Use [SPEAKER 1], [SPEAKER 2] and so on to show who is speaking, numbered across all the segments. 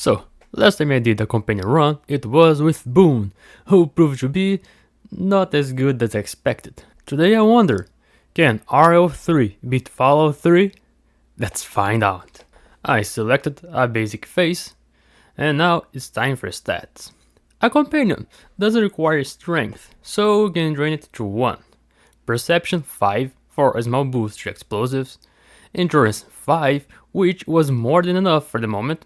[SPEAKER 1] So, last time I did a companion run, it was with Boone, who proved to be not as good as expected. Today I wonder, can RL-3 beat Fallout 3? Let's find out. I selected a basic face, and now it's time for stats. A companion doesn't require strength, so we can drain it to 1. Perception 5 for a small boost to explosives, endurance 5, which was more than enough for the moment,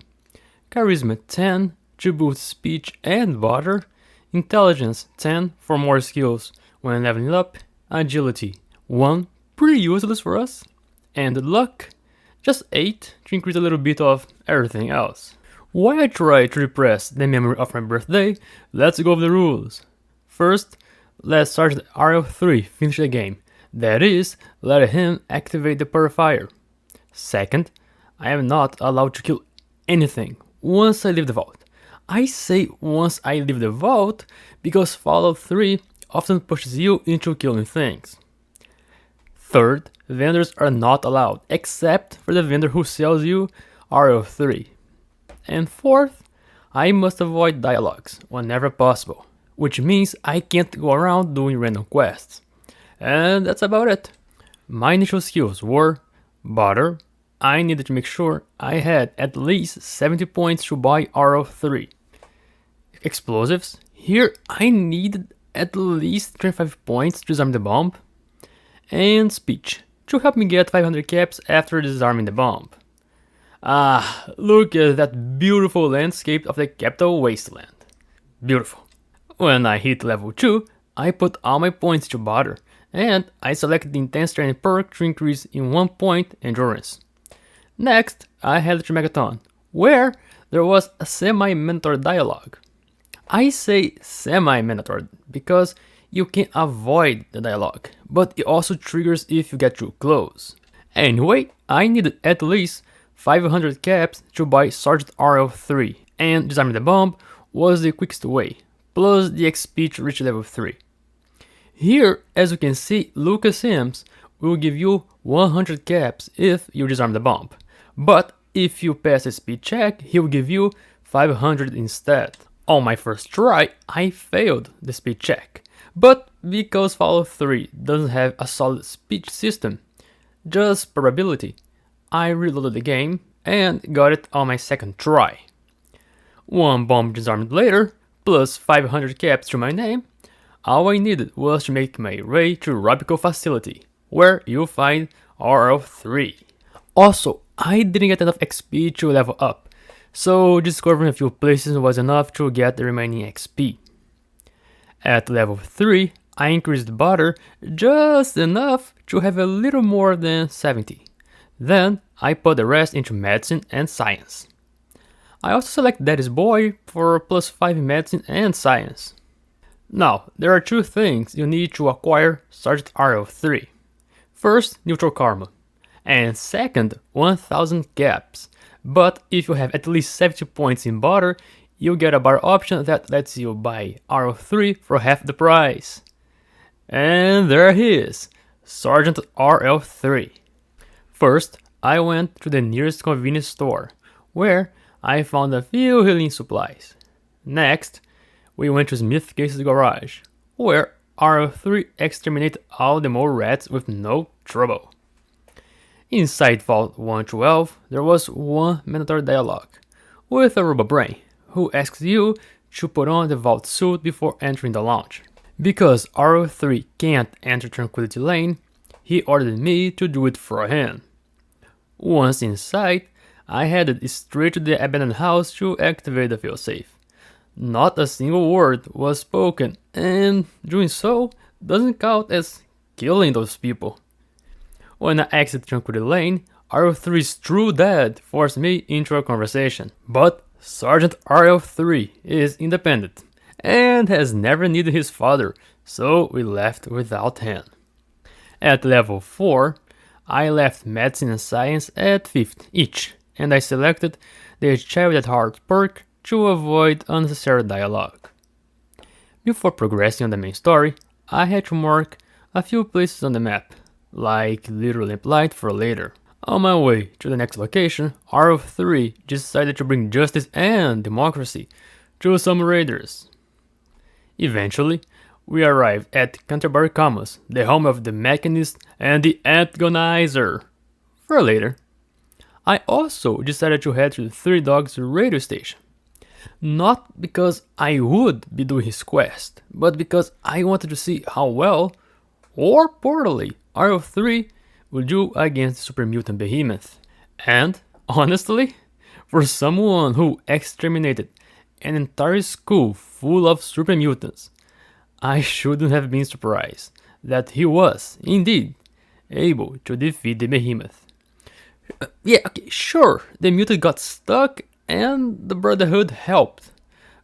[SPEAKER 1] charisma 10 to boost speech and butter, intelligence 10 for more skills when leveling up, agility 1, pretty useless for us, and luck just 8 to increase a little bit of everything else. While I try to repress the memory of my birthday, let's go over the rules. First, let Sergeant RL-3 finish the game, that is, let him activate the purifier. Second, I am not allowed to kill anything once I leave the vault. I say once I leave the vault because Fallout 3 often pushes you into killing things. Third, vendors are not allowed except for the vendor who sells you RL-3. And fourth, I must avoid dialogues whenever possible, which means I can't go around doing random quests. And that's about it. My initial skills were butter. I needed to make sure I had at least 70 points to buy RL-3. Explosives. Here I needed at least 25 points to disarm the bomb. And speech, to help me get 500 caps after disarming the bomb. Ah, look at that beautiful landscape of the capital wasteland. Beautiful. When I hit level 2, I put all my points to butter, and I selected the intense training perk to increase in 1 point endurance. Next, I headed to Megaton, where there was a semi-mandatory dialogue. I say semi-mandatory because you can avoid the dialogue, but it also triggers if you get too close. Anyway, I needed at least 500 caps to buy Sergeant RL-3, and disarming the bomb was the quickest way, plus the XP to reach level 3. Here, as you can see, Lucas Sims will give you 100 caps if you disarm the bomb, but if you pass a speed check, he will give you 500 instead. On my first try, I failed the speed check, but because Fallout 3 doesn't have a solid speech system, just probability, I reloaded the game and got it on my second try. 1 bomb disarmed later, plus 500 caps to my name, all I needed was to make my way to Robico facility, where you'll find RL-3. Also, I didn't get enough XP to level up, so discovering a few places was enough to get the remaining XP. At level 3, I increased butter just enough to have a little more than 70. Then, I put the rest into medicine and science. I also select Daddy's Boy for plus 5 medicine and science. Now, there are 2 things you need to acquire Sergeant RL-3. First, neutral karma, and second, 1000 caps. But if you have at least 70 points in butter, you get a bar option that lets you buy RL-3 for half the price. And there he is, Sergeant RL-3. First, I went to the nearest convenience store, where I found a few healing supplies. Next, we went to Smith Case's garage, where RL-3 exterminated all the mole rats with no trouble. Inside Vault 112, there was one mandatory dialogue, with a RoboBrain, who asks you to put on the Vault suit before entering the launch. Because RL-3 can't enter Tranquility Lane, he ordered me to do it for him. Once inside, I headed straight to the abandoned house to activate the failsafe. Not a single word was spoken, and doing so doesn't count as killing those people. When I exited Tranquility Lane, RL-3's true dad forced me into a conversation. But Sergeant RL-3 is independent, and has never needed his father, so we left without him. At level 4, I left medicine and science at 50 each, and I selected the Child at Heart perk to avoid unnecessary dialogue. Before progressing on the main story, I had to mark a few places on the map, like Little Lamplight for later. On my way to the next location, RL-3 decided to bring justice and democracy to some raiders. Eventually, we arrived at Canterbury Commons, the home of the Mechanist and the Antagonizer. For later, I also decided to head to the Three Dogs radio station. Not because I would be doing his quest, but because I wanted to see how well, or poorly, RL-3 would do against the Super Mutant Behemoth. And, honestly, for someone who exterminated an entire school full of super mutants, I shouldn't have been surprised that he was, indeed, able to defeat the Behemoth. Yeah, okay, sure, the mutant got stuck and the Brotherhood helped,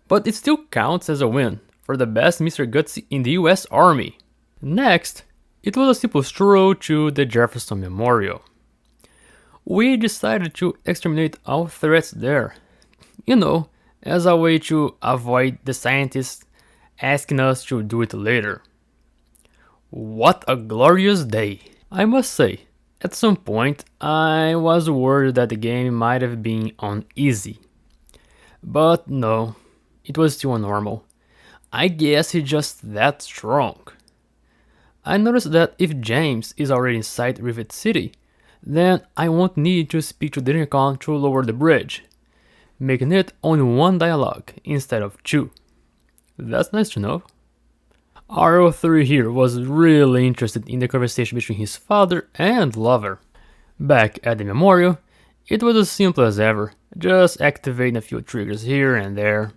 [SPEAKER 1] but it still counts as a win for the best Mister Gutsy in the US Army. Next, it was a simple stroll to the Jefferson Memorial. We decided to exterminate all threats there, as a way to avoid the scientists asking us to do it later. What a glorious day! I must say, at some point I was worried that the game might have been on easy. But no, it was still on normal. I guess he's just that strong. I noticed that if James is already inside Rivet City, then I won't need to speak to the intercom to lower the bridge, making it only one dialogue instead of two. That's nice to know. RL-3 here was really interested in the conversation between his father and lover. Back at the memorial, it was as simple as ever, just activating a few triggers here and there.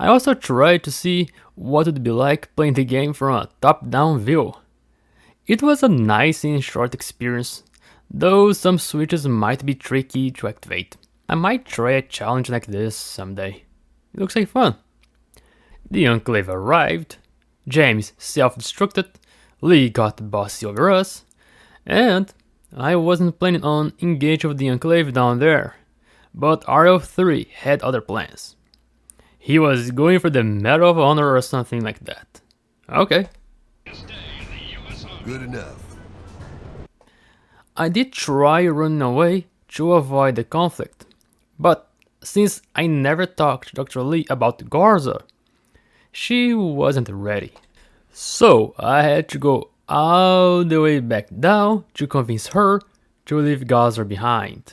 [SPEAKER 1] I also tried to see what it would be like playing the game from a top-down view. It was a nice and short experience, though some switches might be tricky to activate. I might try a challenge like this someday. It looks like fun. The Enclave arrived, James self-destructed, Lee got bossy over us, and I wasn't planning on engaging with the Enclave down there, but RL-3 had other plans. He was going for the Medal of Honor or something like that. Okay.
[SPEAKER 2] Good enough.
[SPEAKER 1] I did try running away to avoid the conflict, but since I never talked to Dr. Lee about Garza, she wasn't ready. So I had to go all the way back down to convince her to leave Garza behind.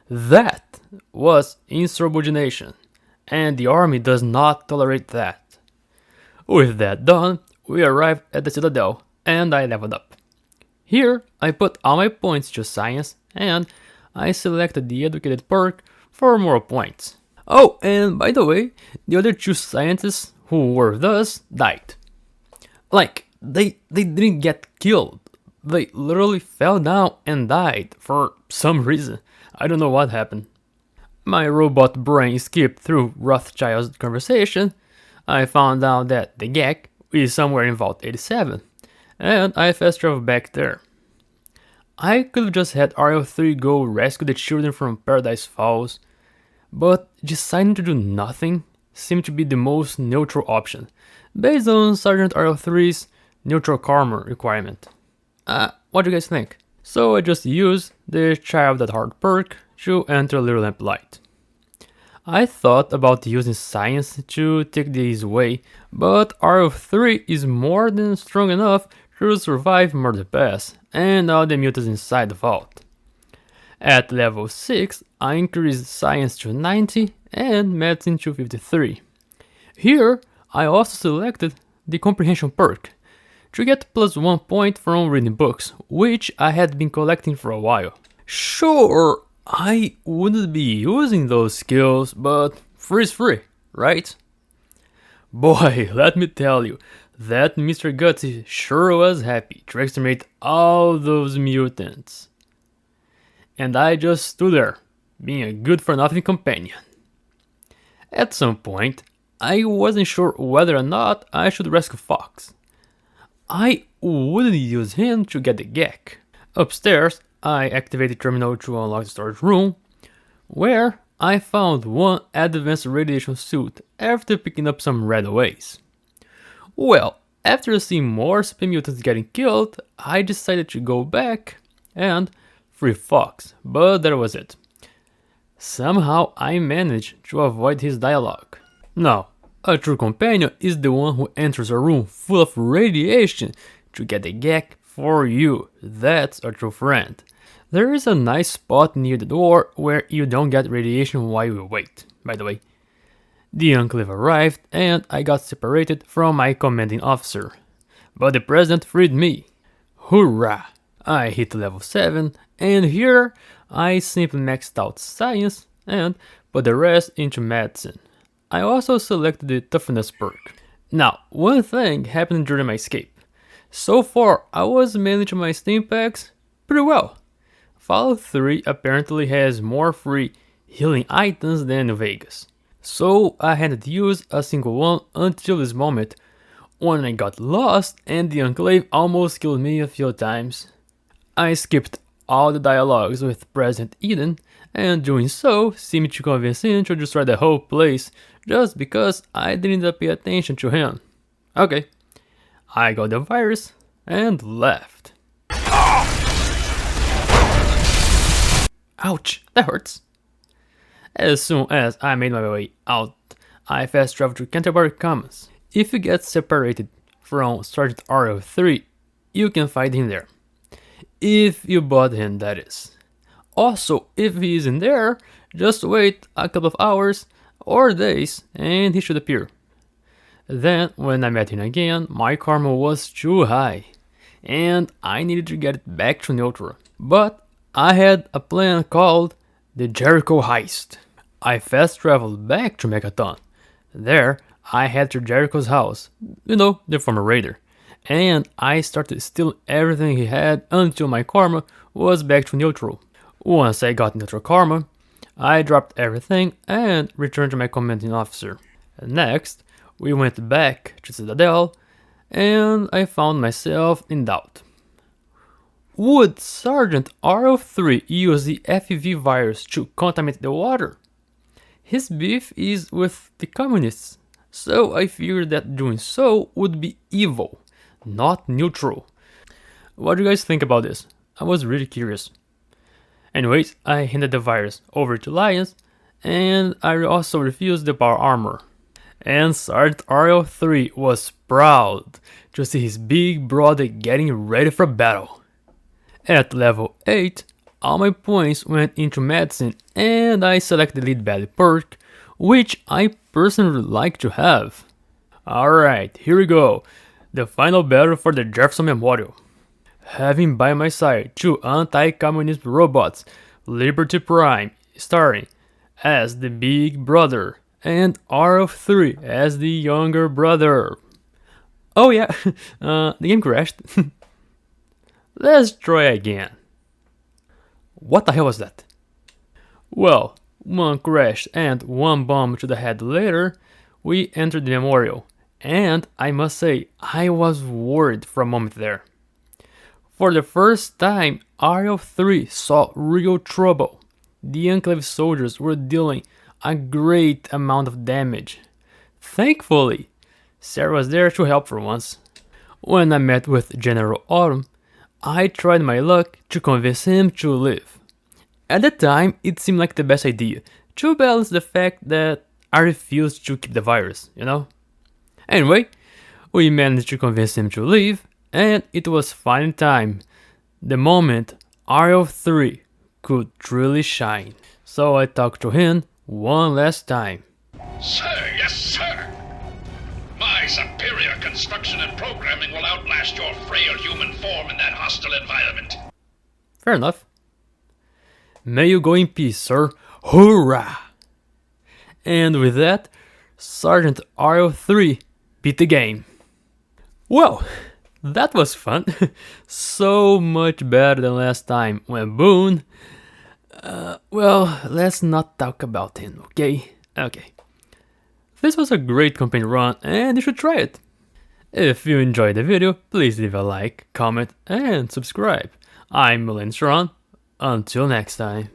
[SPEAKER 1] That was insubordination, and the army does not tolerate that. With that done, we arrived at the Citadel, and I leveled up. Here, I put all my points to science, and I selected the educated perk for more points. Oh, and by the way, the other two scientists who were with us died. Like, they didn't get killed. They literally fell down and died for some reason. I don't know what happened. My robot brain skipped through Rothschild's conversation. I found out that the GEC is somewhere in Vault 87, and I fast traveled back there. I could have just had RL-3 go rescue the children from Paradise Falls, but deciding to do nothing seemed to be the most neutral option, based on Sergeant RL-3's neutral karma requirement. What do you guys think? So I just used the Child at Heart perk to enter Little Lamp Light. I thought about using science to take this away, but RL-3 is more than strong enough to survive Murder Pass and all the mutants inside the vault. At level 6, I increased science to 90 and medicine to 53. Here, I also selected the comprehension perk to get +1 point from reading books, which I had been collecting for a while. Sure, I wouldn't be using those skills, but free is free, right? Boy, let me tell you, that Mister Gutsy sure was happy to exterminate all those mutants. And I just stood there, being a good-for-nothing companion. At some point, I wasn't sure whether or not I should rescue Fox. I wouldn't use him to get the GEC. Upstairs, I activated Terminal to unlock the storage room, where I found one advanced radiation suit after picking up some Radaways. Well, after seeing more super mutants getting killed, I decided to go back and 3 Fox, but that was it. Somehow I managed to avoid his dialogue. Now, a true companion is the one who enters a room full of radiation to get the gag for you. That's a true friend. There is a nice spot near the door where you don't get radiation while you wait, by the way. The Enclave arrived and I got separated from my commanding officer. But the president freed me. Hoorah! I hit level 7 and here I simply maxed out science and put the rest into medicine. I also selected the toughness perk. Now, one thing happened during my escape. So far, I was managing my steam packs pretty well. Fallout 3 apparently has more free healing items than New Vegas. So I hadn't used a single one until this moment, when I got lost and the Enclave almost killed me a few times. I skipped all the dialogues with President Eden, and doing so seemed to convince him to destroy the whole place just because I didn't pay attention to him. Okay, I got the virus and left. Ouch, that hurts. As soon as I made my way out, I fast traveled to Canterbury Commons. If you get separated from Sergeant RL-3, you can find him there. If you bought him, that is. Also, if he isn't there, just wait a couple of hours or days and he should appear. Then, when I met him again, my karma was too high and I needed to get it back to neutral. But I had a plan called the Jericho Heist. I fast traveled back to Megaton. There, I head to Jericho's house, the former raider, and I started stealing everything he had until my karma was back to neutral. Once I got neutral karma, I dropped everything and returned to my commanding officer. Next, we went back to Citadel, and I found myself in doubt. Would Sergeant RL-3 use the FEV virus to contaminate the water? His beef is with the communists, so I feared that doing so would be evil, not neutral. What do you guys think about this? I was really curious. Anyways, I handed the virus over to Lions, and I also refused the power armor. And Sergeant RL-3 was proud to see his big brother getting ready for battle. At level 8, all my points went into medicine and I selected the lead battle perk, which I personally like to have. Alright, here we go. The final battle for the Jefferson Memorial. Having by my side 2 anti-communist robots, Liberty Prime starring as the big brother and RL-3 as the younger brother. Oh yeah, the game crashed. Let's try again. What the hell was that? Well, one crash and one bomb to the head later, we entered the memorial, and I must say, I was worried for a moment there. For the first time, RL-3 saw real trouble. The Enclave soldiers were dealing a great amount of damage. Thankfully, Sarah was there to help for once. When I met with General Autumn, I tried my luck to convince him to leave. At the time, it seemed like the best idea, to balance the fact that I refused to keep the virus, Anyway, we managed to convince him to leave, and it was finally time. The moment RL-3 could truly shine. So I talked to him one last time.
[SPEAKER 2] Sir, yes sir. My superior construction and programming will outlast your frail human form in that hostile environment.
[SPEAKER 1] Fair enough. May you go in peace, sir. Hoorah! And with that, Sergeant RL-3 beat the game. Well, that was fun. So much better than last time when Boone... well, let's not talk about him, okay? Okay. This was a great campaign run and you should try it. If you enjoyed the video, please leave a like, comment and subscribe. I'm Laniustron. Until next time.